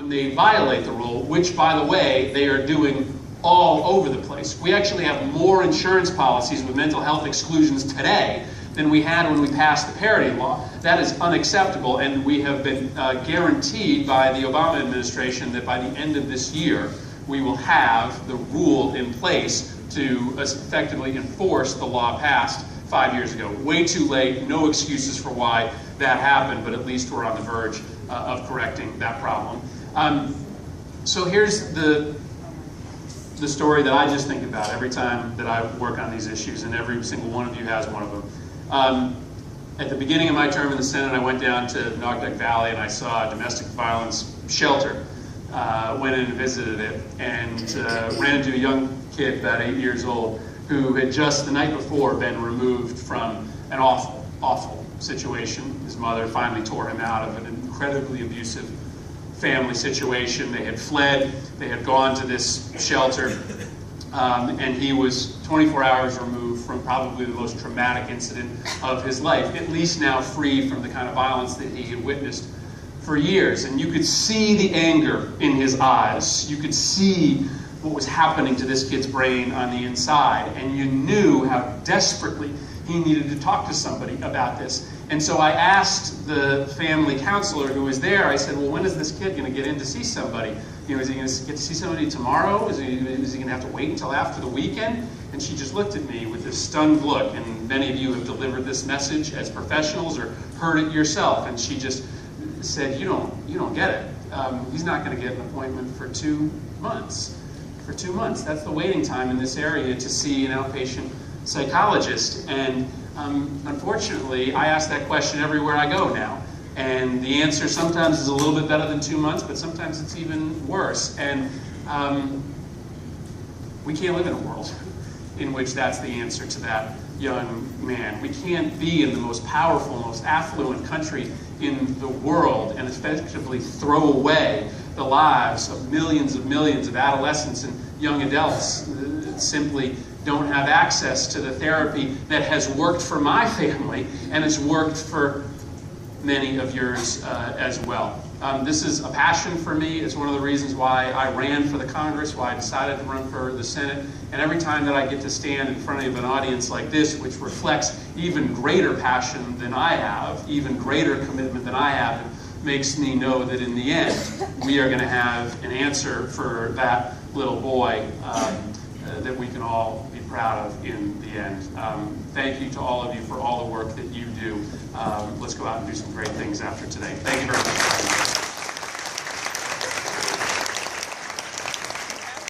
when they violate the rule, which, by the way, they are doing all over the place. We actually have more insurance policies with mental health exclusions today than we had when we passed the parity law. That is unacceptable, and we have been guaranteed by the Obama administration that by the end of this year, we will have the rule in place to effectively enforce the law passed 5 years ago. Way too late, no excuses for why that happened, but at least we're on the verge of correcting that problem. So here's the story that I just think about every time that I work on these issues, and every single one of you has one of them. At the beginning of my term in the Senate, I went down to Naugatuck Valley and I saw a domestic violence shelter. Went in and visited it, and ran into a young kid, about 8 years old, who had just the night before been removed from an awful, awful situation. His mother finally tore him out of an incredibly abusive family situation. They had fled, they had gone to this shelter, and he was 24 hours removed from probably the most traumatic incident of his life, at least now free from the kind of violence that he had witnessed for years. And you could see the anger in his eyes. You could see what was happening to this kid's brain on the inside, and you knew how desperately he needed to talk to somebody about this. And so I asked the family counselor who was there, I said, well, when is this kid going to get in to see somebody? You know, is he going to get to see somebody tomorrow? Is he going to have to wait until after the weekend? And she just looked at me with this stunned look, and many of you have delivered this message as professionals or heard it yourself, and she just said, you don't get it. He's not going to get an appointment for 2 months. For 2 months. That's the waiting time in this area to see an outpatient psychologist. And unfortunately, I ask that question everywhere I go now. And the answer sometimes is a little bit better than 2 months, but sometimes it's even worse. And we can't live in a world in which that's the answer to that young man. We can't be in the most powerful, most affluent country in the world and effectively throw away the lives of millions of adolescents and young adults that simply don't have access to the therapy that has worked for my family and has worked for many of yours as well. This is a passion for me. It's one of the reasons why I ran for the Congress, why I decided to run for the Senate. And every time that I get to stand in front of an audience like this, which reflects even greater passion than I have, even greater commitment than I have, it makes me know that in the end, we are going to have an answer for that little boy that we can all be proud of in the end. Thank you to all of you for all the work that you do. Let's go out and do some great things after today. Thank you very much.